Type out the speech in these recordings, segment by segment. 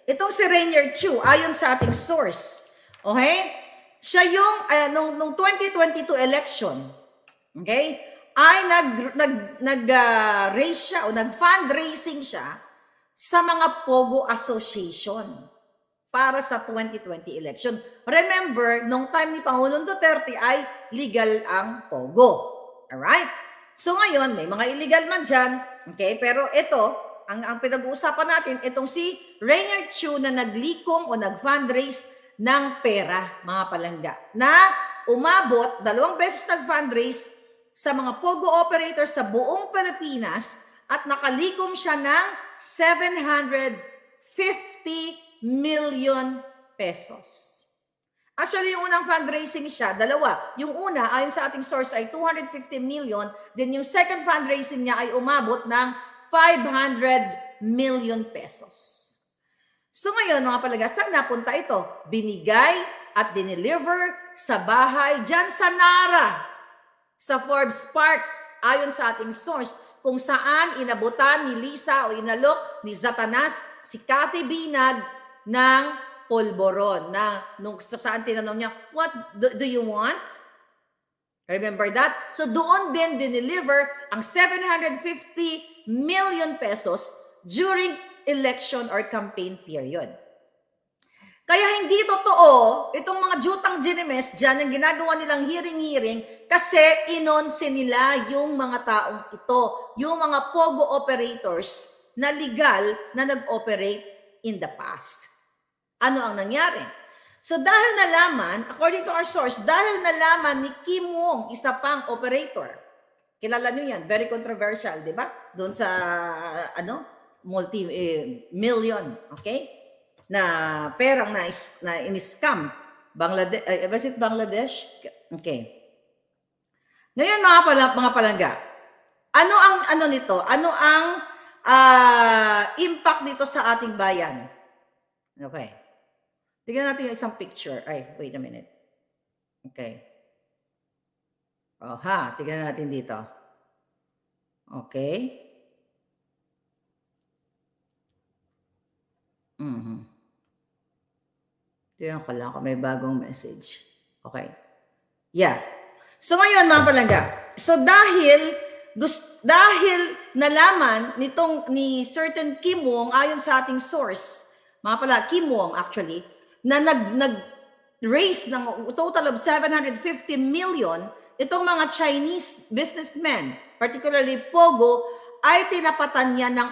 Itong si Rainier Chu, ayon sa ating source, okay? Siya yung, nung 2022 election, okay, ay nag-raise siya o nag-fundraising siya sa mga Pogo Association para sa 2020 election. Remember, nung time ni Pangulong Duterte ay legal ang Pogo. Alright? So ngayon, may mga illegal man dyan, okay? Pero ito, ang pinag-uusapan natin, itong si Rainier Chu na naglikom o nag-fundraise ng pera, mga palangga, na umabot, 2 beses nag-fundraise sa mga Pogo operators sa buong Pilipinas at nakalikom siya ng 750 million pesos. Actually, yung unang fundraising siya, 2. Yung una, ayon sa ating source, ay 250 million. Then yung second fundraising niya ay umabot ng 500 million pesos. So ngayon, mga palaga, saan napunta ito? Binigay at dineliver sa bahay dyan sa Nara, sa Forbes Park, ayon sa ating source, kung saan inabutan ni Lisa o inalok ni Satanas si Cathy Binag ng polboron. Na nung saan tinanong niya, what do you want? Remember that? So doon din dineliver ang 750 million pesos during election or campaign period. Kaya hindi totoo itong mga jutang ginimes dyan ang ginagawa nilang hearing-hearing kasi inonse nila yung mga taong ito, yung mga Pogo operators na legal na nag-operate in the past. Ano ang nangyari? So dahil nalaman, according to our source, dahil nalaman ni Kim Wong, isa pang operator, kilala nyo yan, very controversial, di ba? Doon sa, multi-million, okay? Na perang na in-scam. Bangladesh, was it Bangladesh? Okay. Ngayon, mga palangga, ano ang nito? Ano ang impact nito sa ating bayan? Okay. Tignan natin yung isang picture. Ay, wait a minute. Okay. Tignan natin dito. Okay. Tignan ko lang kung may bagong message. Okay. Yeah. So ngayon, mga palangga. So dahil nalaman ni certain Kim Wong, ayon sa ating source, mga pala, Kim Wong actually, na nag-raise ng total of 750 million, itong mga Chinese businessmen, particularly Pogo, ay tinapatan niya ng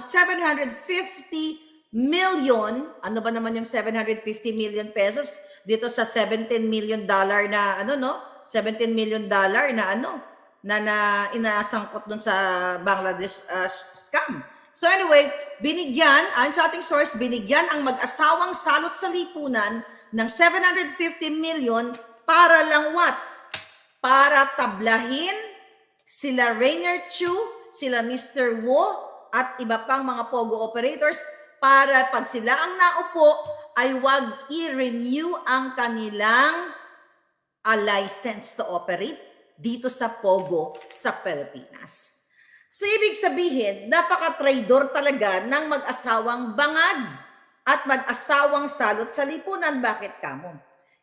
750 million. Ano ba naman yung 750 million pesos dito sa 17 million dollar na $17 million na inasangkot dun sa Bangladesh scam. So anyway, ayon sa ating source, binigyan ang mag-asawang salot sa lipunan ng 750 million para lang what? Para tablahin sila Rainier Chu, sila Mr. Wo, at iba pang mga Pogo operators para pag sila ang naupo ay wag i-renew ang kanilang license to operate dito sa Pogo sa Pilipinas. So, ibig sabihin, napaka-traidor talaga ng mag-asawang bangag at mag-asawang salot sa lipunan. Bakit kamo?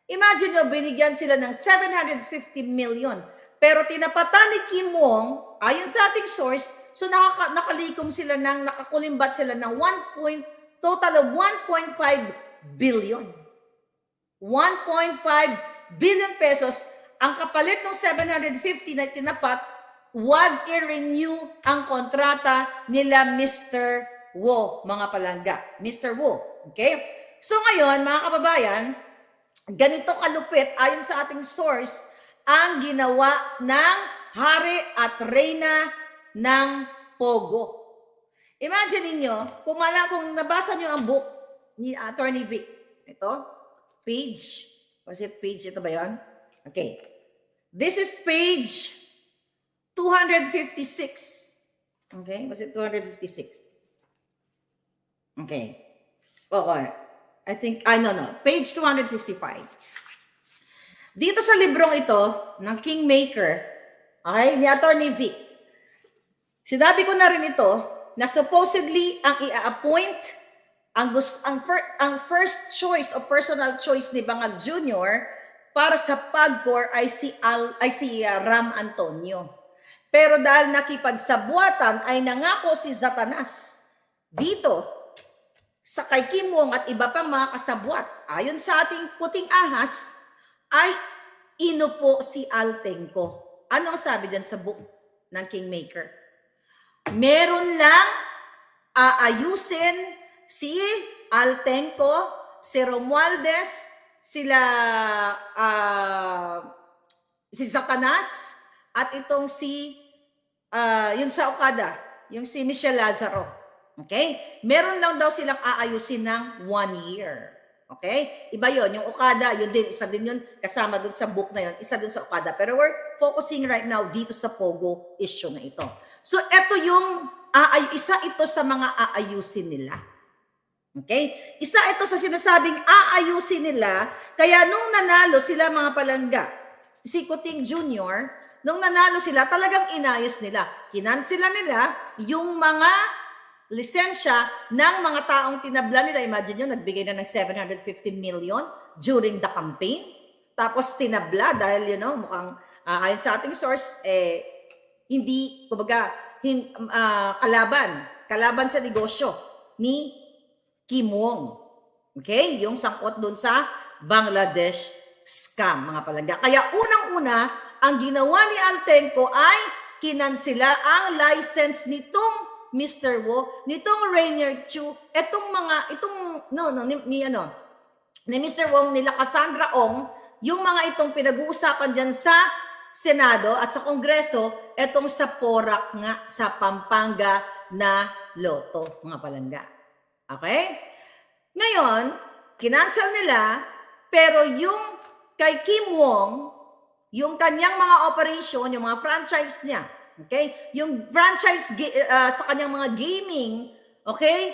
Imagine nyo, binigyan sila ng 750 million. Pero tinapatan ni Kim Wong, ayon sa ating source, so nakalikom sila nakakulimbat sila ng total of 1.5 billion. 1.5 billion pesos ang kapalit ng 750 na tinapat. Wag i-renew ang kontrata nila Mr. Wo, mga palangga. Mr. Wo. Okay? So ngayon, mga kababayan, ganito kalupit, ayon sa ating source, ang ginawa ng hari at reyna ng Pogo. Imagine niyo, kung nabasa niyo ang book ni Attorney Vic, ito, page, was it page? Ito ba yan? Okay. This is page 256. Okay? Was it 256? Okay. Okay. I think, no. Page 255. Dito sa librong ito, ng Kingmaker, okay, ni Attorney Vic, sinabi ko na rin ito, na supposedly ang i-appoint ang first choice o personal choice ni Bangag Jr. para sa PAGCOR ay si Ram Antonio. Pero dahil nakipagsabuatan ay nangako si Zatanas dito sa kay Kim Wong at iba pang mga kasabwat. Ayon sa ating puting ahas, ay inupo si Altenco. Ano ang sabi dyan sa book ng Kingmaker? Meron lang aayusin si Altenco, si Romualdez, si Zatanas, at itong yung sa Okada, yung si Michelle Lazaro. Okay? Meron lang daw silang aayusin ng 1 year. Okay? Iba yon, yung Okada, yun din, isa din yun, kasama dun sa book na yun, isa dun sa Okada. Pero we're focusing right now dito sa Pogo issue na ito. So, isa ito sa mga aayusin nila. Okay? Isa ito sa sinasabing aayusin nila, kaya nung nanalo sila mga palangga, si Kuting Jr., nung nanalo sila, talagang inayos nila. Kinansela nila yung mga lisensya ng mga taong tinabla nila. Imagine nyo, nagbigay na ng 750 million during the campaign. Tapos tinabla dahil, mukhang ayon sa ating source, hindi, kumbaga, kalaban sa negosyo ni Kim Wong. Okay? Yung sangkot dun sa Bangladesh scam, mga palangga. Kaya unang-una, ang ginawa ni Altenco ay kinansela ang license nitong Mr. Wo, nitong Rainier Chu, ni Mr. Wong, nila Cassandra Ong, yung mga itong pinag-uusapan dyan sa Senado at sa Kongreso, etong sa Porac nga, sa Pampanga na loto, mga palangga. Okay? Ngayon, kinansel nila, pero yung kay Kim Wong, yung kanyang mga operation, yung mga franchise niya, okay? Yung franchise sa kanyang mga gaming, okay?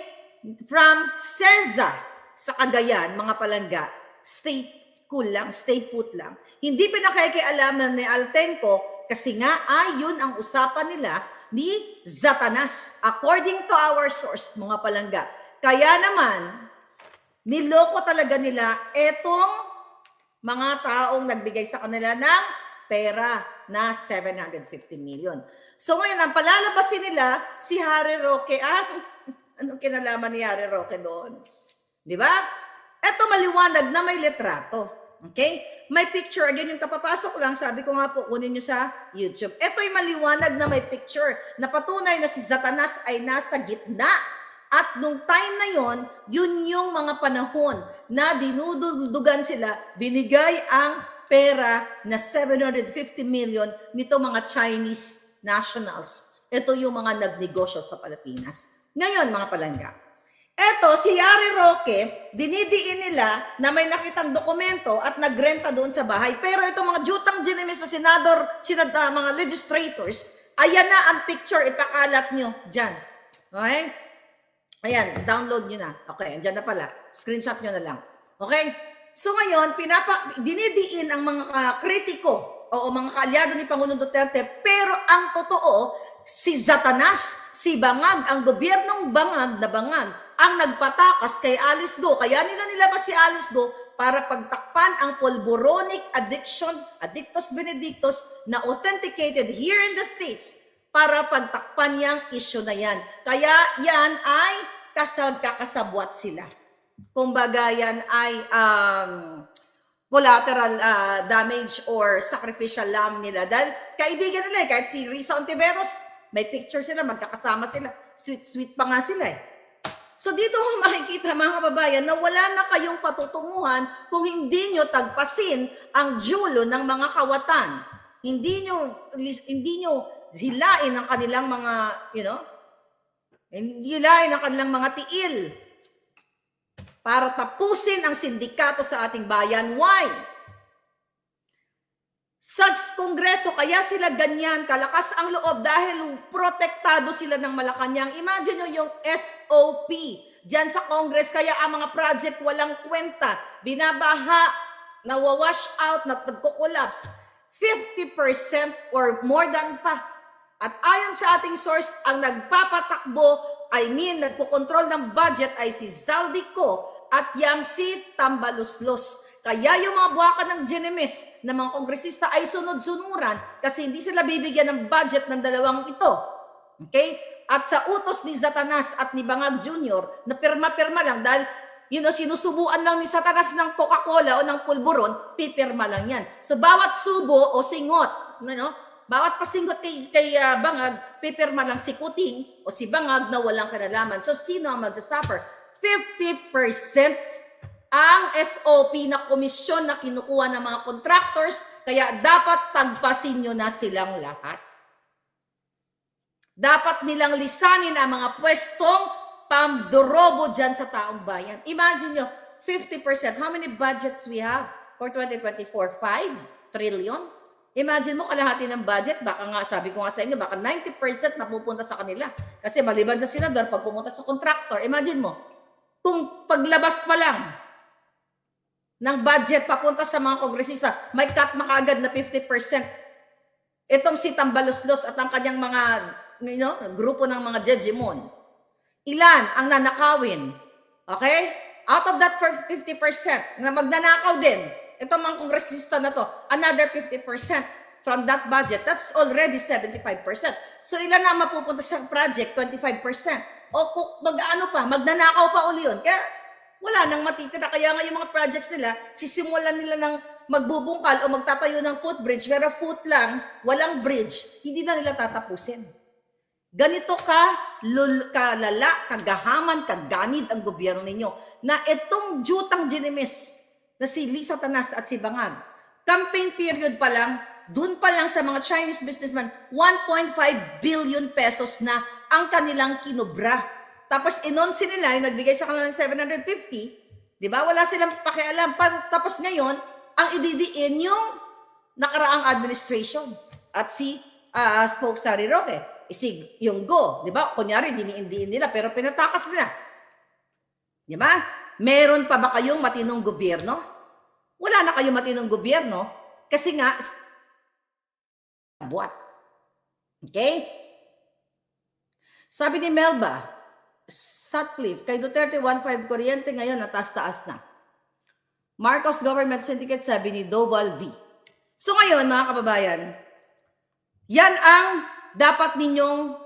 From CEZA sa Cagayan, mga palangga, stay cool lang, stay put lang. Hindi pinakikialaman ni Altenco kasi nga yun ang usapan nila ni Zatanas. According to our source, mga palangga. Kaya naman, niloko talaga nila etong mga taong nagbigay sa kanila ng pera na 750 million. So ngayon, ang palalabasin nila, si Harry Roque. Anong kinalaman ni Harry Roque doon? Di ba? Ito maliwanag na may litrato. Okay? May picture. Again, yung kapapasok lang, sabi ko nga po, kunin nyo sa YouTube. Ito'y maliwanag na may picture na patunay na si Zatanas ay nasa gitna. At nung time na yon, yun yung mga panahon na dinududugan sila, binigay ang pera na 750 million nito mga Chinese nationals. Ito yung mga nagnegosyo sa Pilipinas. Ngayon, mga palangga, eto, si Harry Roque, dinidiin nila na may nakitang dokumento at nagrenta doon sa bahay. Pero itong mga jutang ginimis na mga legislators, ayan na ang picture, ipakalat nyo dyan. Okay? Ayan, download nyo na. Okay, andyan na pala. Screenshot nyo na lang. Okay? So ngayon, dinidiin ang mga kritiko o mga kaalyado ni Pangulong Duterte, pero ang totoo, si Zatanas, si Bangag, ang gobyernong Bangag, ang nagpatakas kay Alice Go. Kaya nilabas si Alice Go para pagtakpan ang polboronic addiction, addictus benedictus, na authenticated here in the States, para pagtakpan yung issue na yan. Kaya yan ay kakasabwat sila. Kumbaga yan ay collateral damage or sacrificial lamb nila. Dahil kaibigan nila, kahit si Risa Ontiveros, may picture sila, magkakasama sila. Sweet pa nga sila eh. So dito mo makikita mga kababayan na wala na kayong patutunguhan kung hindi nyo tagpasin ang dulo ng mga kawatan. Hindi nyo hilain ang kanilang mga, hilain ang kanilang mga tiil para tapusin ang sindikato sa ating bayan. Why? Sa Kongreso, kaya sila ganyan, kalakas ang loob dahil protektado sila ng Malacanang. Imagine nyo yung SOP dyan sa Congress, kaya ang mga project walang kwenta, binabaha, nawawash out, nagko-collapse, 50% or more than pa. At ayon sa ating source, ang nagpapatakbo nagpokontrol ng budget ay si Zaldico at yang si Tambaluslos. Kaya yung mga buwakan ng GNMS na mga kongresista ay sunod-sunuran kasi hindi sila bibigyan ng budget ng dalawang ito. Okay? At sa utos ni Satanas at ni Bangag Jr. na pirma-pirma lang dahil sinusubuan lang ni Satanas ng Coca-Cola o ng pulburon, pipirma lang yan. So, bawat subo o singot, bawat pasingot kay Bangag, pipirma lang si Kuting o si Bangag na walang kinalaman. So, sino ang magsasuffer? 50% ang SOP na komisyon na kinukuha ng mga contractors, kaya dapat tagpasin nyo na silang lahat. Dapat nilang lisanin ang mga pwestong pamdorobo dyan sa taong bayan. Imagine nyo, 50%. How many budgets we have for 2024? 5 trillion? Imagine mo kalahati ng budget, baka nga, sabi ko nga sa inyo, baka 90% napupunta sa kanila. Kasi maliban sa senador, pag pumunta sa contractor, imagine mo, kung paglabas pa lang ng budget papunta sa mga kongresista, may cut na kaagad na 50%. Itong si Tambaluslos at ang kanyang mga grupo ng mga judgemon. Ilan ang nanakawin? Okay? Out of that 50% na magnanakaw din, itong mga kongresista na to, another 50% from that budget, that's already 75%. So ilan na mapupunta sa project? 25%. O mag-ano pa, magnanakaw pa uli yun. Kaya wala nang matitira. Kaya nga yung mga projects nila, sisimulan nila ng magbubungkal o magtatayo ng footbridge, pero foot lang, walang bridge, hindi na nila tatapusin. Ganito kalala, kagahaman, kaganid ang gobyerno ninyo na itong jutang GNMS na si Lisa Tanas at si Bangag, campaign period pa lang, dun pa lang sa mga Chinese businessman, 1.5 billion pesos na ang kanilang kinubra. Tapos inonsi nila, yung nagbigay sa kanila ng 750, di ba? Wala silang pakialam. Tapos ngayon, ang ididiin yung nakaraang administration at si Spokesari Roque. Isig yung go, di ba? Kunyari, diniindiin nila, pero pinatakas nila. Di ba? Meron pa ba kayong matinong gobyerno? Wala na kayong matinong gobyerno kasi nga, buat. Okay? Sabi ni Melba, Sutcliffe, kay Duterte 1.5 kuryente ngayon, nataas-taas na. Marcos Government Syndicate, sabi ni Doval V. So ngayon, mga kababayan, yan ang dapat ninyong,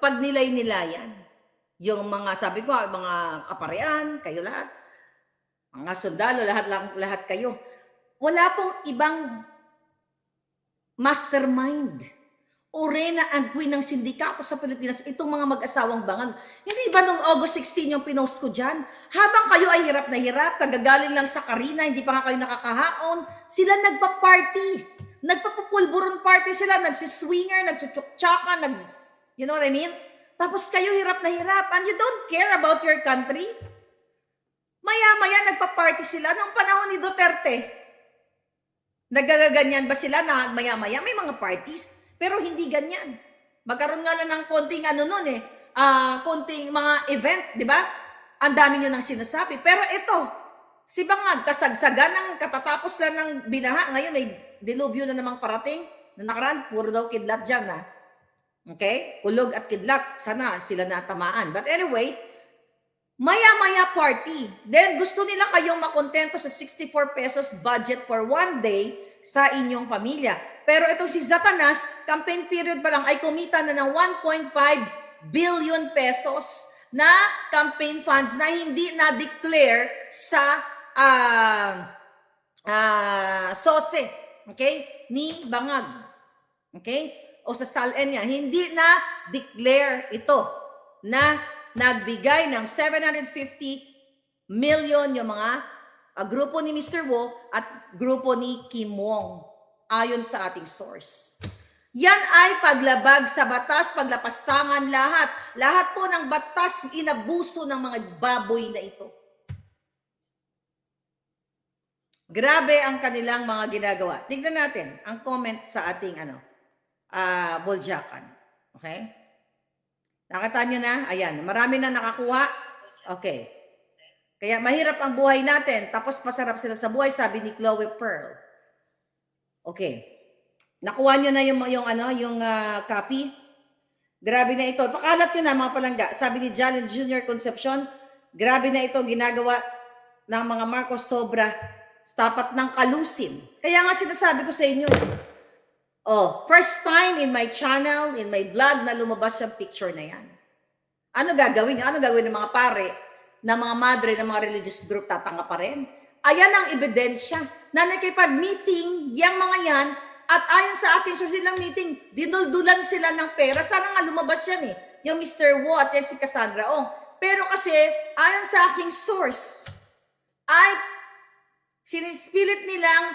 pagnilay-nilayan. Yung mga, sabi ko, mga kaparean, kayo lahat, mga sundalo, lahat kayo. Wala pong ibang mastermind o rena and queen ng sindikato sa Pilipinas, itong mga mag-asawang Bangag. Hindi ba nung August 16 yung pinost ko dyan? Habang kayo ay hirap na hirap, kagagaling lang sa Karina, hindi pa nga kayo nakakahaon, sila nagpa-party. Nagpapupulburon party sila, nagsiswinger, nagchuchuktsaka, you know what I mean? Tapos kayo hirap na hirap, and you don't care about your country? Maya-maya nagpa-party sila nung panahon ni Duterte. Nagagaganyan ba sila na maya-maya? May mga parties, pero hindi ganyan. Magkaroon nga lang ng konting konting mga event, di ba? Ang dami nyo nang sinasabi. Pero ito, si Bangag, kasagsagan ng katatapos lang ng binaha, ngayon may dilubyo na namang parating, na nakaraan, puro daw kidlat dyan na. Okay? Kulog at kidlat, sana sila natamaan. But anyway, maya-maya party. Then gusto nila kayong makontento sa 64 pesos budget for one day sa inyong pamilya. Pero itong si Satanas, campaign period pa lang ay kumita na ng 1.5 billion pesos na campaign funds na hindi na-declare sa SOSE, okay, ni Bangag. Okay? O sa SALN niya, hindi na-declare ito na nagbigay ng 750 million yung mga grupo ni Mr. Wo at grupo ni Kim Wong, ayon sa ating source. Yan ay paglabag sa batas, paglapastangan lahat. Lahat po ng batas inabuso ng mga baboy na ito. Grabe ang kanilang mga ginagawa. Tingnan natin ang comment sa ating Boljakan. Okay? Nakita nyo na? Ayan, marami na nakakuha. Okay. Kaya mahirap ang buhay natin, tapos masarap sila sa buhay, sabi ni Chloe Pearl. Okay. Nakuha nyo na yung copy? Grabe na ito. Pakalat nyo na mga palangga. Sabi ni Jalen Jr. Concepcion, grabe na ito ginagawa ng mga Marcos sobra tapat ng kalusin. Kaya nga sinasabi ko sa inyo, first time in my channel, in my vlog na lumabas yung picture na yan. Ano gagawin? Ano gagawin ng mga pare, ng mga madre, ng mga religious group? Tatanga pa rin. Ayan ang ebidensya na nakipag-meeting yung mga yan. At ayon sa ating source nilang meeting, dinuldulan sila ng pera. Sana nga lumabas yan eh. Yung Mr. Wu at si Cassandra Ong. Pero kasi, ayon sa aking source, ay sinispilit nilang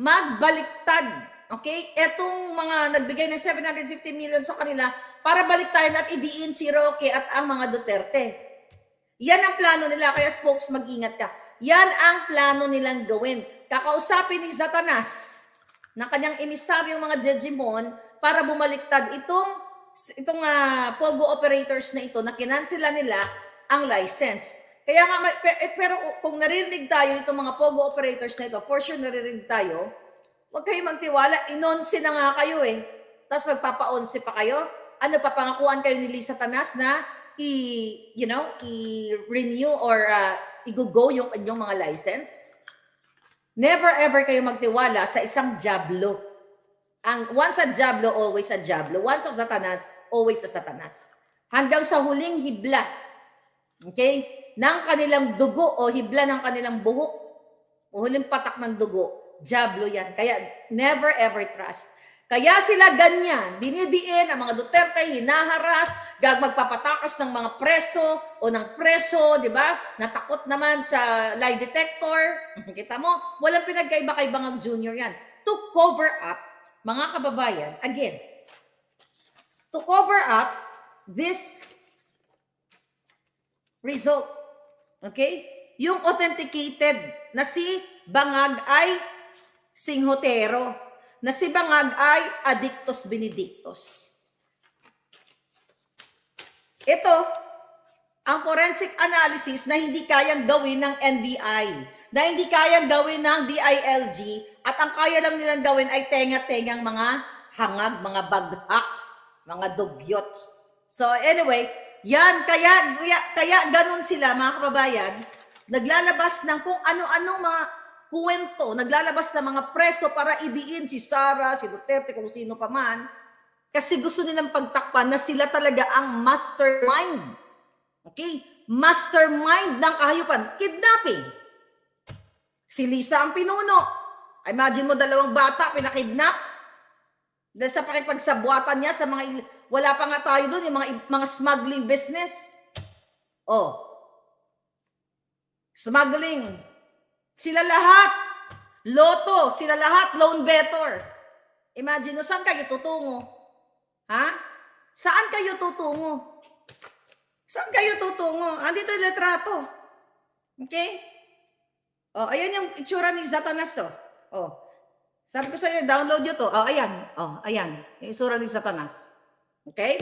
magbaliktad. Okay? Etong mga nagbigay ng 750 million sa kanila para baliktayan at idiin si Roque at ang mga Duterte. Yan ang plano nila. Kaya spokes, mag-ingat ka. Yan ang plano nilang gawin. Kakausapin ni Satanas ng kanyang emisaryong mga Jejimon para bumaliktad itong Pogo operators na ito na kinansela nila ang license. Kaya nga, pero kung naririnig tayo itong mga Pogo operators na ito, for sure naririnig tayo, huwag kayo magtiwala, inonsi na nga kayo eh. Tapos magpapa-onsi pa kayo. Ano, papangakuan kayo ni Lisa Tanas na i-renew or i-go yung inyong mga license? Never ever kayo magtiwala sa isang Diablo. Once a Diablo, always a Diablo. Once a Satanas, always a Satanas. Hanggang sa huling hibla, okay, ng kanilang dugo o hibla ng kanilang buhok, o huling patak ng dugo, Diablo yan. Kaya never ever trust. Kaya sila ganyan, dinidiin ang mga Duterte, hinaharas, magpapatakas ng mga preso o ng preso, di ba? Natakot naman sa lie detector. Kita mo, walang pinagkaiba kay Bangag Jr. yan. To cover up, mga kababayan, again, to cover up this result. Okay? Yung authenticated na si Bangag ay singhotero, na si Bangag ay addictus benedictus. Ito, ang forensic analysis na hindi kayang gawin ng NBI, na hindi kayang gawin ng DILG, at ang kaya lang nilang gawin ay tenga-tengang mga hangag, mga baghak, mga dugyots. So anyway, yan, kaya ganun sila mga kababayan, naglalabas ng kung ano-ano mga kwento, naglalabas ng mga preso para idiin si Sara, si Duterte, kung sino pa man, kasi gusto nilang pagtakpan na sila talaga ang mastermind. Okay? Mastermind ng kahayupan. Kidnapping. Si Lisa ang pinuno. Imagine mo, 2 bata, pinakidnap. Dahil sa pakipagsabwatan niya sa mga, wala pa nga tayo doon, yung mga smuggling business. Smuggling. Sila lahat, loto, sila lahat, loan better. Imagine, saan kayo tutungo? Ha? Saan kayo tutungo? Saan kayo tutungo? Andito yung litrato. Okay? Ayan yung itsura ni Satanas. Sabi ko sa'yo, download nyo to. Ayan. Ayan. Yung itsura ni Satanas. Okay?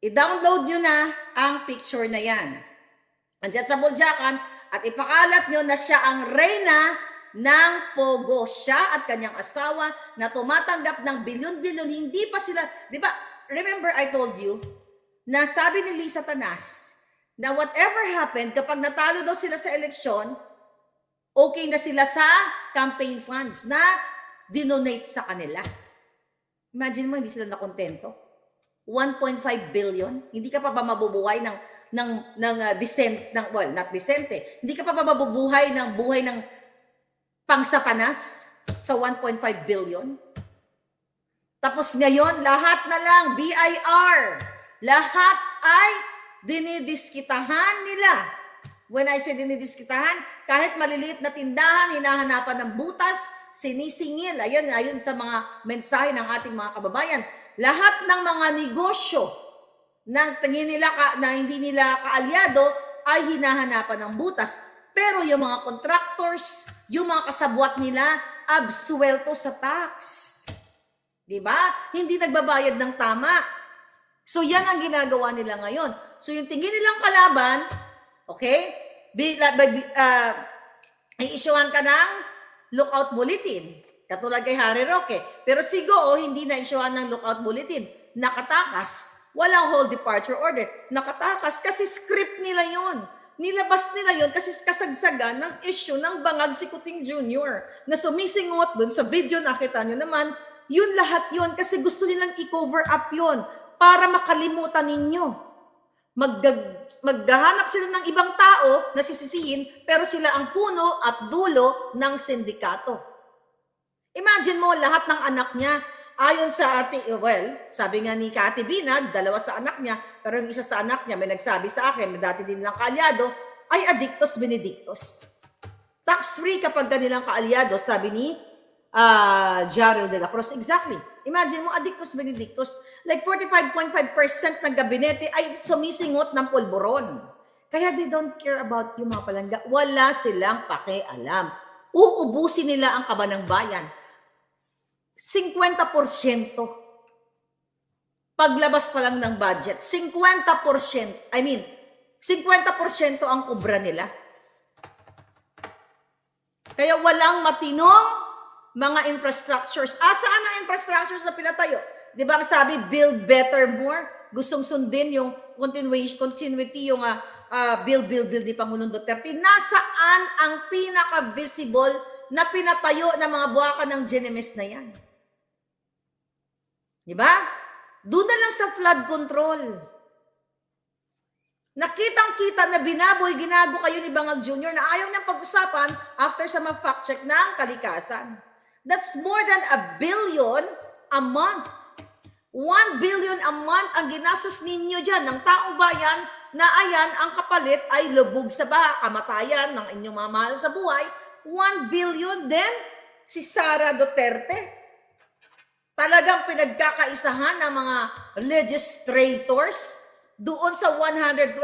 I-download nyo na ang picture na yan. Andiyan sa Buljakan, at ipakalat nyo na siya ang reyna ng Pogo. Siya at kanyang asawa na tumatanggap ng bilyon-bilyon. Hindi pa sila, di ba, remember I told you, na sabi ni Lisa Tanas, na whatever happened, kapag natalo daw sila sa eleksyon, okay na sila sa campaign funds na dinonate sa kanila. Imagine mo, hindi sila nakontento. 1.5 billion. Hindi ka pa ba mabubuhay ng decent, not decent eh. Hindi ka pa ba mabubuhay ng buhay ng pang-Satanas sa 1.5 billion? Tapos ngayon, lahat na lang, BIR. Lahat ay dinidiskitahan nila. When I say dinidiskitahan, kahit maliliit na tindahan, hinahanapan ng butas, sinisingil. Ayun sa mga mensahe ng ating mga kababayan. Lahat ng mga negosyo na tingin nila na hindi nila kaalyado ay hinahanapan ng butas. Pero yung mga contractors, yung mga kasabwat nila, absuelto sa tax. Diba? Hindi nagbabayad ng tama. So yan ang ginagawa nila ngayon. So yung tingin nilang kalaban, okay, i-issuehan ka ng lookout bulletin. Katulad kay Harry Roque. Pero si Go, hindi na-issuehan ng lookout bulletin. Nakatakas. Walang whole departure order. Nakatakas kasi script nila yon. Nilabas nila yon kasi kasagsagan ng issue ng Bangag si Kuting Jr. na sumisingot dun sa video, nakita nyo naman, yun lahat yon kasi gusto nilang i-cover up yon para makalimutan ninyo. Maghahanap sila ng ibang tao na sisisihin pero sila ang puno at dulo ng sindikato. Imagine mo lahat ng anak niya, ayon sa sabi nga ni Kati Binag, 2 sa anak niya, pero yung isa sa anak niya may nagsabi sa akin na dati din lang kaalyado, ay addictus benedictus. Tax-free kapag kanilang kaalyado, sabi ni Jarrell de la Cruz. Exactly. Imagine mo, addictus benedictus, like 45.5% ng gabinete ay sumisingot ng pulburon. Kaya they don't care about you, mga palangga. Wala silang pakialam. Uubusin nila ang kaba ng bayan. 50%. Paglabas pa lang ng budget, 50%, 50% ang kubra nila. Kaya walang matinong mga infrastructures. Saan ang infrastructures na pinatayo? Di ba ang sabi, build better more? Gustong sundin yung continuity, yung build ni Pangulong Duterte. Nasaan ang pinaka-visible na pinatayo ng mga buwakan ng GNMS na yan? Di ba? Doon na lang sa flood control. Nakitang-kita na binaboy, ginago kayo ni Bangag Jr. na ayaw niyang pag-usapan after sa ma-fact check ng kalikasan. That's more than 1 billion a month. 1 billion a month ang ginastos ninyo dyan ng taong bayan na ayan ang kapalit ay lubog sa kamatayan ng inyong mga mahal sa buhay. 1 billion din si Sara Duterte. Talagang pinagkakaisahan ng mga legislators doon sa 125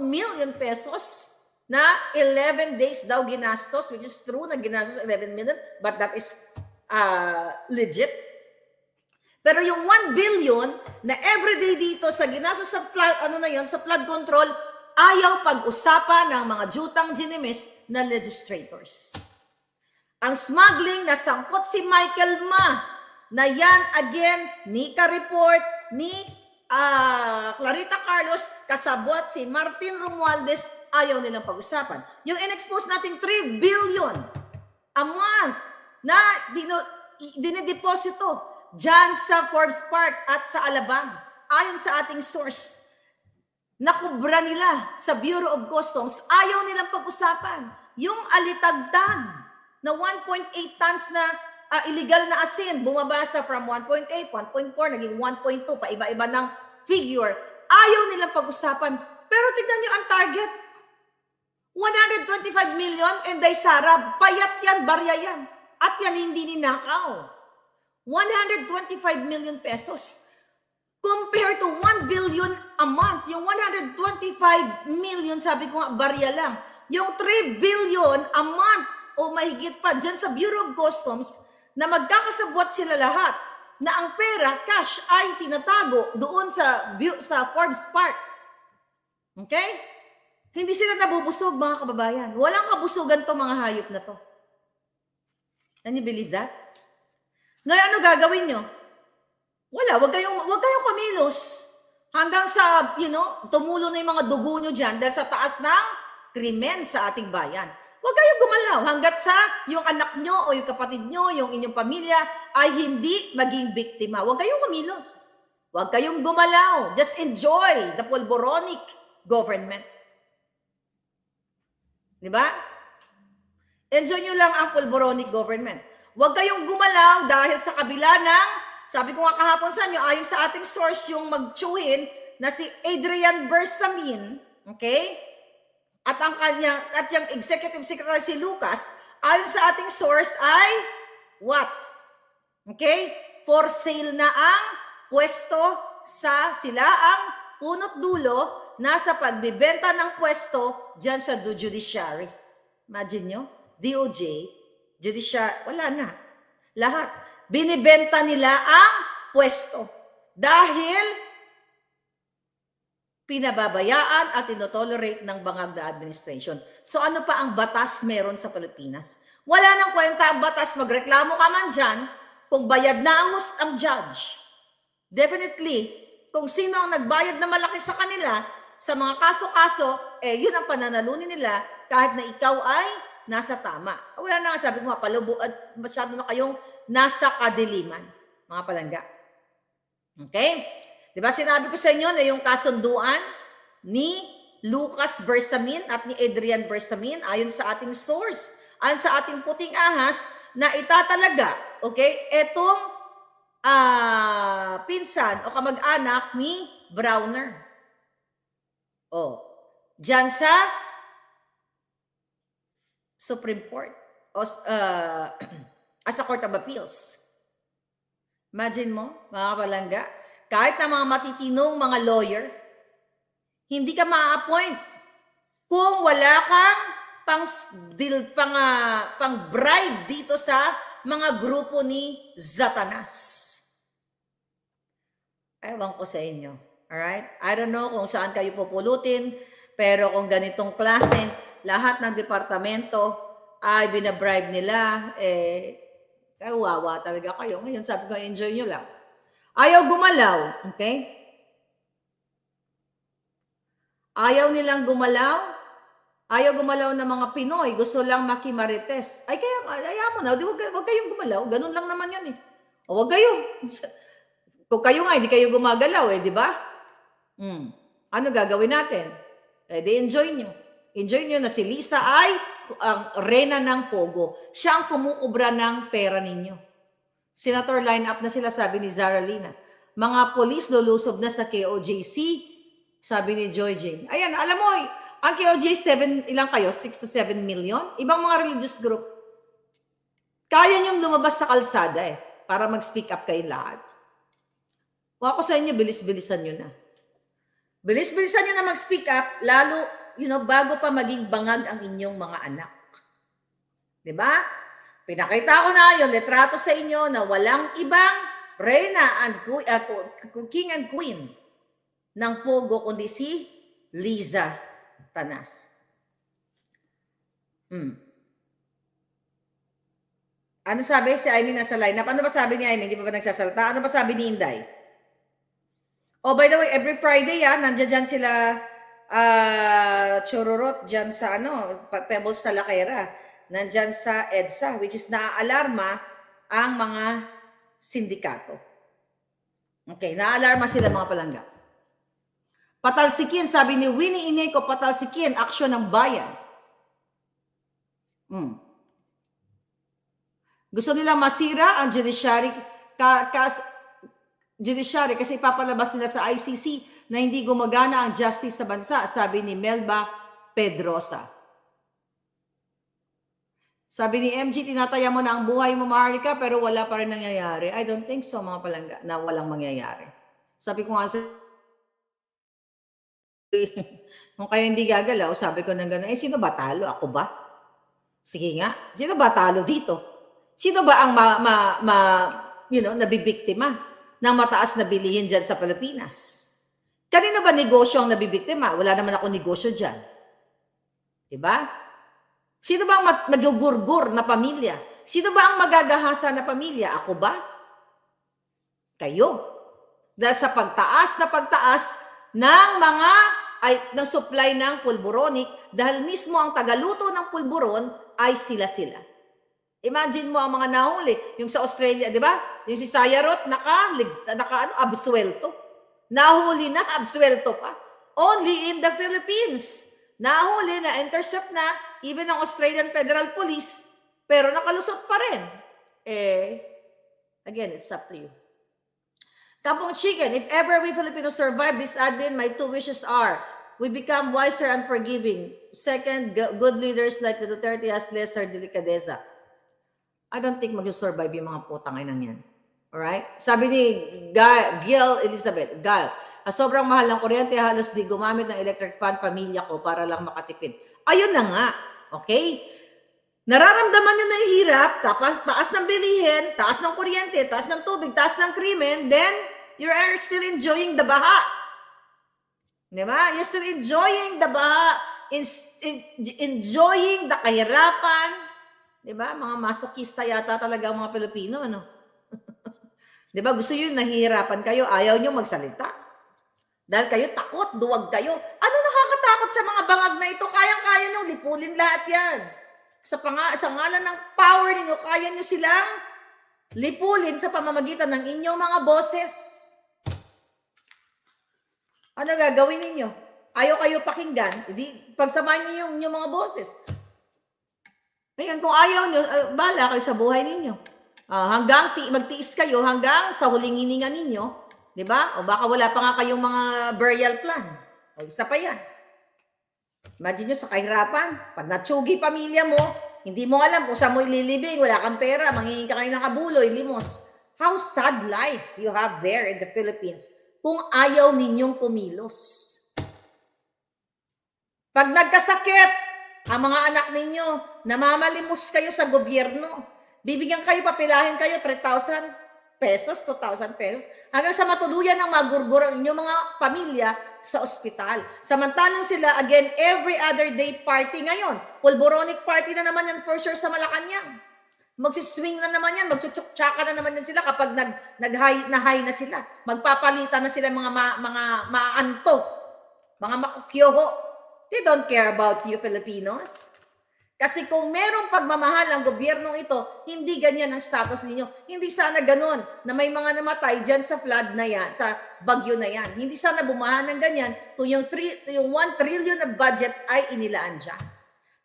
million pesos na 11 days daw ginastos, which is true na ginastos 11 million, but that is legit. Pero yung 1 billion na everyday dito sa ginastos sa flood, sa flood control, ayaw pag-usapan ng mga jutang ginimis na legislators. Ang smuggling na sangkot si Michael Ma, na yan again, Nika report, ni Clarita Carlos, kasabwat si Martin Romualdez, ayaw nilang pag-usapan. Yung in-expose nating 3 billion a month na dinideposito dyan sa Forbes Park at sa Alabang, ayon sa ating source, nakubra nila sa Bureau of Customs, ayaw nilang pag-usapan. Yung alitagtag na 1.8 tons na illegal na asin, bumabasa from 1.8, 1.4, naging 1.2, paiba-iba ng figure. Ayaw nilang pag-usapan. Pero tignan nyo ang target. 125 million, Inday Sara, payat yan, barya yan. At yan hindi ninakaw. 125 million pesos. Compared to 1 billion a month, yung 125 million, sabi ko nga, barya lang. Yung 3 billion a month, o mahigit pa, dyan sa Bureau of Customs, na magkakasabwat sila lahat, na ang pera, cash, ay tinatago doon sa Forbes Park. Okay? Hindi sila nabubusog, mga kababayan. Walang kabusugan to mga hayop na to. Can you believe that? Ngayon, ano gagawin nyo? Wala, wag kayong kumilos. Hanggang sa, tumulo na yung mga dugo nyo dyan dahil sa taas ng krimen sa ating bayan. Huwag kayong gumalaw hanggat sa yung anak nyo o yung kapatid nyo, yung inyong pamilya ay hindi maging biktima. Huwag kayong kumilos. Huwag kayong gumalaw. Just enjoy the pulboronic government. Diba? Enjoy nyo lang ang pulboronic government. Huwag kayong gumalaw dahil sa kabila ng, sabi ko nga kahapon sa inyo, ayon sa ating source yung magtsuhin na si Adrian Bersamin, okay? At yung executive secretary si Lucas, ayon sa ating source ay what? Okay? For sale na ang pwesto sila ang punot dulo nasa pagbibenta ng pwesto dyan sa judiciary. Imagine nyo, DOJ, judiciary, wala na. Lahat. Binibenta nila ang pwesto dahil pinababayaan at tinotolerate ng Bangag na administration. So ano pa ang batas meron sa Pilipinas? Wala nang kwenta ang batas, magreklamo ka man dyan kung bayad na ang judge. Definitely, kung sino ang nagbayad na malaki sa kanila sa mga kaso-kaso, yun ang pananalunin nila kahit na ikaw ay nasa tama. Wala na nga, sabi ko nga, masyado na kayong nasa kadiliman, mga palangga. Okay? Di ba sinabi ko sa inyo na yung kasunduan ni Lucas Bersamin at ni Adrian Bersamin ayon sa ating source, ayon sa ating puting ahas, na itatalaga, okay, etong pinsan o kamag-anak ni Browner. Diyan sa Supreme Court o as a Court of Appeals. Imagine mo, mga palangga, kahit na mga matitinong mga lawyer, hindi ka ma-appoint kung wala kang pang bribe dito sa mga grupo ni Satanas. Ewan ko sa inyo. Alright? I don't know kung saan kayo pupulutin, pero kung ganitong klase, lahat ng departamento ay binabribe nila, kawawa talaga kayo. Ngayon, sabi ko, enjoy nyo lang. Ayaw gumalaw. Okay? Ayaw nilang gumalaw. Ayaw gumalaw ng mga Pinoy. Gusto lang makimarites. Ay, kaya, ayaw mo na. Huwag kayong gumalaw. Ganun lang naman yan eh. O, huwag kayo. Kung kayo nga, hindi kayo gumagalaw di ba? Ano gagawin natin? Di enjoy nyo. Enjoy nyo na si Lisa ay ang reyna ng Pogo. Siya ang kumukubra ng pera ninyo. Senator line-up na sila, sabi ni Zara Lina. Mga polis lulusob na sa KOJC, sabi ni Joy Jane. Ayan, alam mo, ang KOJC, ilang kayo? 6 to 7 million? Ibang mga religious group. Kaya niyong lumabas sa kalsada para mag-speak up kayo lahat. Kung ako sa inyo, bilis-bilisan nyo na. Bilis-bilisan nyo na mag-speak up, lalo, bago pa maging bangag ang inyong mga anak. Diba? Pinakita ko na yung litrato sa inyo na walang ibang reyna and king and queen ng Pogo, kundi si Liza Tanas. Ano sabi? Si Amy nasa line-up. Ano ba sabi ni Amy? Hindi pa ba nagsasalita? Ano ba sabi ni Inday? By the way, every Friday nandiyan dyan sila Chororot dyan sa Pebbles sa Lakera. Nandyan sa EDSA, which is naaalarma ang mga sindikato. Okay, naaalarma sila mga palangga. Patalsikin, sabi ni Winnie Ineco, patalsikin, aksyon ng bayan. Gusto nila masira ang judiciary kasi ipapalabas nila sa ICC na hindi gumagana ang justice sa bansa, sabi ni Melba Pedrosa. Sabi ni MG, tinataya mo na ang buhay mo, Maharlika, pero wala pa rin nangyayari. I don't think so, mga palangga, na walang mangyayari. Sabi ko nga kung kayo hindi gagalaw, sabi ko nang gano'n, sino ba talo? Ako ba? Sige nga, sino ba talo dito? Sino ba ang nabibiktima ng mataas na bilihin dyan sa Pilipinas? Kanino ba negosyo ang nabibiktima? Wala naman ako negosyo dyan. Diba? Sino ba ang magugurgur na pamilya? Sino ba ang magagahasa na pamilya? Ako ba? Kayo. Dahil sa pagtaas ng supply ng pulburonic, dahil mismo ang tagaluto ng pulburon ay sila-sila. Imagine mo ang mga nahuli, yung sa Australia, di ba? Yung si Sayarot, absuelto. Nahuli na, absuelto pa. Only in the Philippines. Nahuli na, intercept na, even ang Australian Federal Police, pero nakalusot pa rin. Again, it's up to you. Kampong Chicken, if ever we Filipinos survive this admin, my 2 wishes are, we become wiser and forgiving. Second, good leaders like the Duterte has lesser delicadeza. I don't think mag-survive yung mga putang inang yan. Alright? Sabi ni Gail Elizabeth, sobrang mahal ng kuryente, halos di gumamit ng electric fan pamilya ko para lang makatipid. Ayun na nga. Okay? Nararamdaman nyo na yung hirap, taas ng bilihin, taas ng kuryente, taas ng tubig, taas ng krimen, then you are still enjoying the baha. Diba? You're still enjoying the baha, enjoying the kahirapan. Diba? Mga masokista yata talaga ang mga Pilipino, ano? Diba? Gusto yun, nahihirapan kayo, ayaw nyo magsalita. Dahil kayo takot, duwag kayo. Ano nakakatakot sa mga bangag na ito? Kayang-kaya nyo, lipulin lahat yan. Sa ngalan ng power ninyo, kaya nyo silang lipulin sa pamamagitan ng inyong mga boses. Ano gagawin ninyo? Ayaw kayo pakinggan, hindi pagsamahin niyo yung mga boses. Ngayon, kung ayaw nyo, bahala kayo sa buhay ninyo. Hanggang magtiis kayo hanggang sa huling hininga ninyo, di ba? O baka wala pa nga kayong mga burial plan. O isa pa yan. Imagine nyo sa kahirapan, pag natsugi pamilya mo, hindi mo alam kung saan mo ililibing, wala kang pera, manghingi ka kayo ng kabuloy, limos. How sad life you have there in the Philippines kung ayaw ninyong kumilos. Pag nagkasakit, ang mga anak ninyo, namamalimos kayo sa gobyerno. Bibigyan kayo, papilahin kayo, 3,000 pesos, 2,000 pesos, hanggang sa matuluyan ng magurgur ang inyong mga pamilya sa ospital. Samantalang sila, again, every other day party ngayon. Pulboronic party na naman yan for sure sa Malacanang. Magsiswing na naman yan, magchuchuk-tsaka na naman yan sila kapag nag-high na sila. Magpapalitan na sila mga maantok, mga makukyoho. They don't care about you Filipinos. Kasi kung merong pagmamahal ang gobyernong ito, hindi ganyan ang status ninyo. Hindi sana ganun na may mga namatay dyan sa flood na yan, sa bagyo na yan. Hindi sana bumahan ng ganyan kung yung 1 trillion na budget ay inilaan dyan.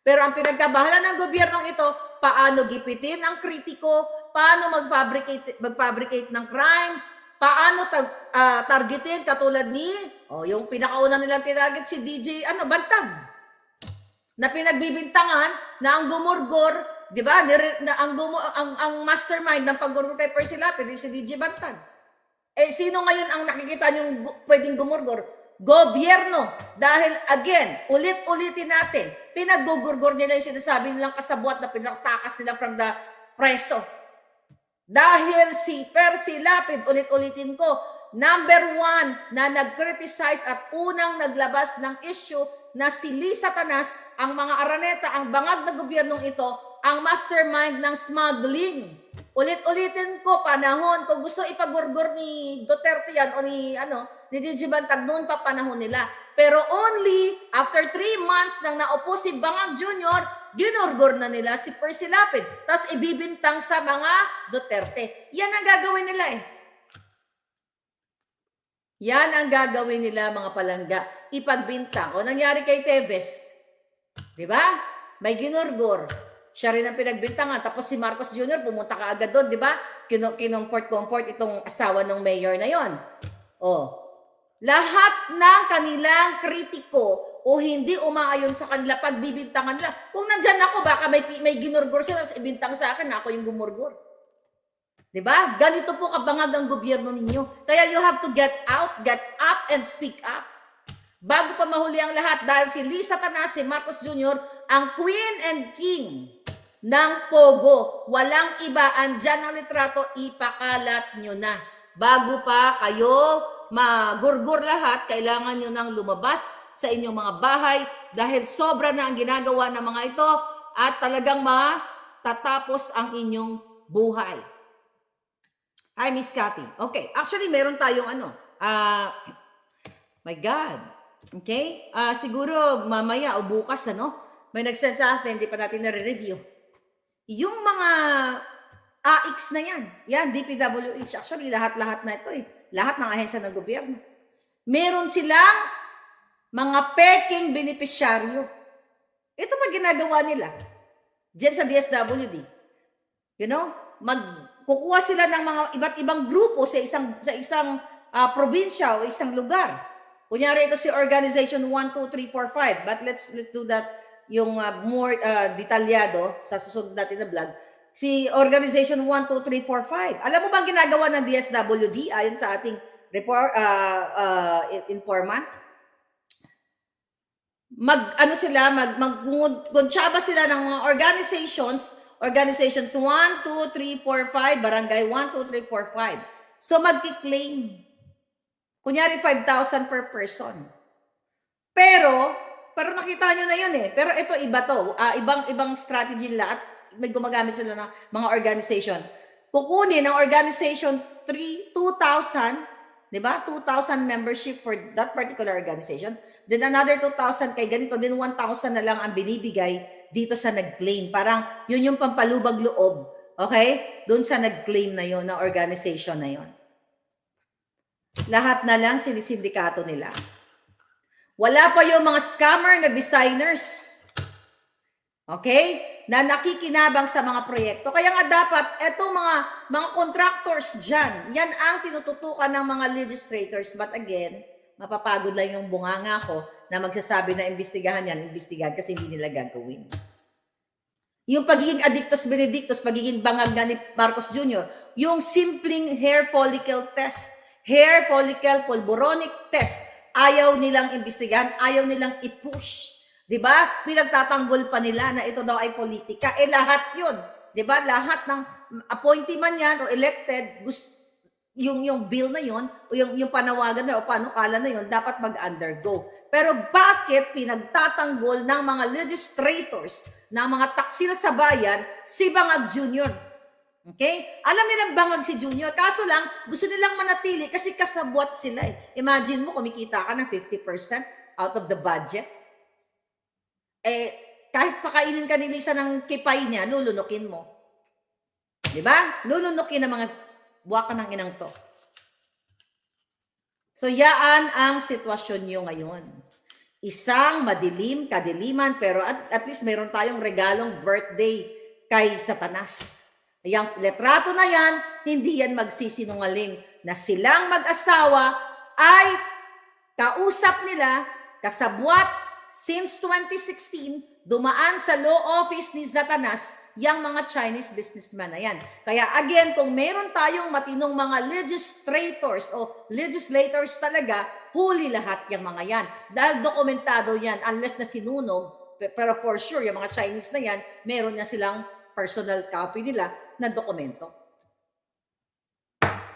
Pero ang pinagkabahala ng gobyernong ito, paano gipitin ang kritiko, paano mag-fabricate ng crime, paano targetin katulad ni, yung pinakauna nilang tinarget si DJ Bantag, na pinagbibintangan na ang gumurgor, di ba? Ang mastermind ng paggurgor kay Percy Lapid si DJ Bantag. Sino ngayon ang nakikita niyong pwedeng gumurgor? Gobyerno. Dahil again, ulit-ulitin natin, pinaggugurgor nila yung sinasabi nilang kasabwat na pinatakas nila from the preso. Dahil si Percy Lapid, ulit-ulitin ko, number 1 na nag-criticize at unang naglabas ng issue na si Lisa Tanas, ang mga Araneta, ang bangag na gobyernong ito, ang mastermind ng smuggling. Ulit-ulitin ko, panahon, kung gusto ipagurgur ni Duterte yan o ni DJ Bantag, noon pa panahon nila. Pero only after 3 months nang naupo si Bangag Jr., ginurgur na nila si Percy Lapid. Tapos ibibintang sa mga Duterte. Yan ang gagawin nila Yan ang gagawin nila mga palangga. Ipagbintang. O nangyari kay Tevez. Di ba? May ginurgur. Siya rin ang pinagbintangan. Tapos si Marcos Jr. pumunta ka agad doon, di ba? Comfort itong asawa ng mayor na yon. Lahat ng kanilang kritiko o hindi umaayon sa kanila pagbibintangan nila. Kung nandyan ako, baka may ginurgur sila, ibintang sa akin na ako yung gumurgur. Diba? Ganito po kabangag ang gobyerno ninyo. Kaya you have to get up, and speak up. Bago pa mahuli ang lahat, dahil si Lisa Tanas, si Marcos Jr., ang queen and king ng Pogo. Walang iba, andyan ang litrato, ipakalat nyo na. Bago pa kayo magurgur lahat, kailangan nyo nang lumabas sa inyong mga bahay dahil sobra na ang ginagawa ng mga ito at talagang matatapos ang inyong buhay. Hi, Miss Cathy. Okay, actually meron tayong my God. Okay? Siguro mamaya o bukas may nag-send sa atin, hindi pa natin nare-review. Yung mga AX na yan DPWH, actually lahat-lahat na ito lahat ng ahensya ng gobyerno. Meron silang mga peking benepisyaryo. Ito pa ginagawa nila diyan sa DSWD. Kukuha sila ng mga iba't ibang grupo sa isang probinsya o isang lugar. Kunyari ito si Organization 1, 2, 3, 4, 5. But let's do that yung more detalyado sa susunod natin na vlog. Si Organization 1, 2, 3, 4, 5. Alam mo ba ang ginagawa ng DSWD ayon sa ating report, informant? Magkuntsaba sila ng mga organizations 1, 2, 3, 4, 5, barangay 1, 2, 3, 4, 5. So magki-claim. Kunyari 5,000 per person. Pero nakita nyo na yun Pero ito iba to. Ibang strategy nila at may gumagamit sila ng mga organization. Kukunin ng organization 2,000 Di ba? 2,000 membership for that particular organization. Then another 2,000 kay ganito. Then 1,000 na lang ang binibigay dito sa nag-claim. Parang yun yung pampalubag loob. Okay? Doon sa nag-claim na yun, na organization na yun. Lahat na lang sinisindikato nila. Wala pa yung mga scammer na designers. Okay? Na nakikinabang sa mga proyekto. Kaya nga dapat, etong mga contractors dyan, yan ang tinututukan ng mga legislators. But again, mapapagod lang yung bunganga ko na magsasabi na imbestigahan yan, imbestigahan kasi hindi nila gagawin. Yung pagiging addictus benedictus, pagiging bangag na ni Marcos Jr., yung simpleng hair follicle test, hair follicle pulboronic test, ayaw nilang imbestigahan, ayaw nilang i-push. Diba? Pinagtatanggol pa nila na ito daw ay politika. Lahat yun. Diba? Lahat ng appointee man yan o elected, yung bill na yun, o yung panawagan na o panukala na yun, dapat mag-undergo. Pero bakit pinagtatanggol ng mga legislators, ng mga taksil sa bayan, si Bangag Jr.? Okay? Alam nilang bangag si Junior. Kaso lang, gusto nilang manatili kasi kasabwat sila eh. Imagine mo, kumikita ka ng 50% out of the budget. Kahit pakainin ka ni Lisa ng kipay niya, lulunukin mo. Diba? Lulunukin ng mga buwaka ng inang to. So, yaan ang sitwasyon nyo ngayon. Isang madilim, kadiliman, pero at least meron tayong regalong birthday kay Satanas. Yung letrato na yan, hindi yan magsisinungaling na silang mag-asawa ay kausap nila, kasabwat, since 2016, dumaan sa law office ni Satanas yung mga Chinese businessman na yan. Kaya again, kung meron tayong matinong mga legislators o legislators talaga, huli lahat yung mga yan. Dahil dokumentado yan, unless na sinunog, pero for sure, yung mga Chinese na yan, meron na silang personal copy nila na dokumento.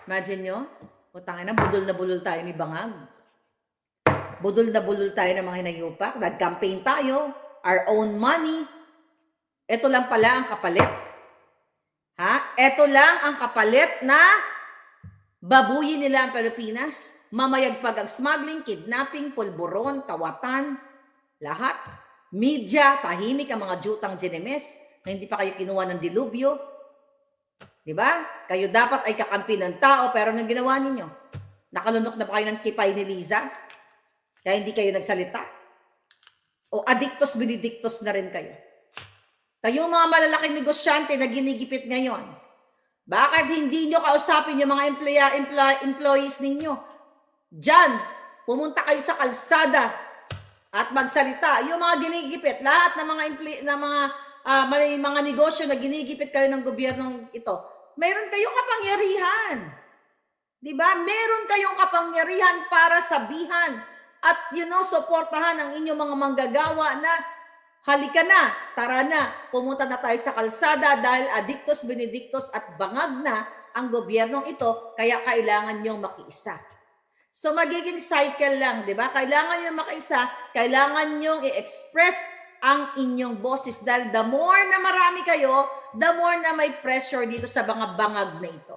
Imagine nyo, utangin na budol tayo ni Bangag. Budol na budol tayo ng mga hinayupak. Nag-campaign tayo. Our own money. Ito lang pala ang kapalit. Ito lang ang kapalit na babuyin nila ang Pilipinas. Mamayagpag ang smuggling, kidnapping, pulburon, kawatan. Lahat. Media, tahimik ang mga jutang Genemes na hindi pa kayo kinuha ng dilubyo. Diba? Kayo dapat ay kakampi ng tao pero anong ginawa ninyo? Nakalunok na ba kayo ng kipay ni Liza? Kaya hindi kayo nagsalita. O addictus benedictus na rin kayo. Kayong mga malalaking negosyante na ginigipit ngayon, bakit hindi nyo kausapin yung mga employees ninyo? Diyan, pumunta kayo sa kalsada at magsalita. Yung mga ginigipit, lahat ng mga negosyo na ginigipit kayo ng gobyernong ito, meron kayong kapangyarihan. Diba? Meron kayong kapangyarihan para sabihan at suportahan ang inyong mga manggagawa na halika na, tara na, pumunta na tayo sa kalsada dahil addictus benedictus at bangag na ang gobyernong ito, kaya kailangan nyong makiisa. So magiging cycle lang, di ba? Kailangan nyong makiisa, kailangan nyong i-express ang inyong boses dahil the more na marami kayo, the more na may pressure dito sa mga bangag na ito.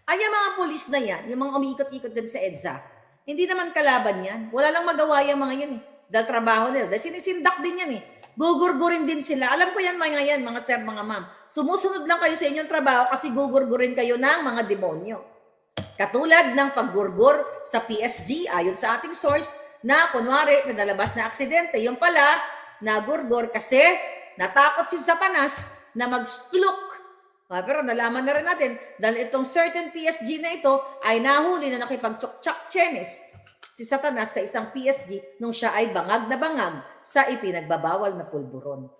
Ay, yung mga pulis na yan, yung mga umiikot-ikot din sa EDSA, hindi naman kalaban yan. Wala lang magawa yung mga yan eh. Dahil trabaho nila. Dahil sinisindak din yan eh. Gugurgurin din sila. Alam ko yan mga sir, mga ma'am. Sumusunod lang kayo sa inyong trabaho kasi gugurgurin kayo ng mga demonyo. Katulad ng paggurgur sa PSG, ayon sa ating source, na kunwari nadalabas na aksidente. Yung pala, nagurgur kasi natakot si Satanas na mag-spluk. Pero nalaman na rin natin dahil itong certain PSG na ito ay nahuli na nakipag-tsak Chinese si Satanas sa isang PSG nung siya ay bangag na bangag sa ipinagbabawal na pulburon.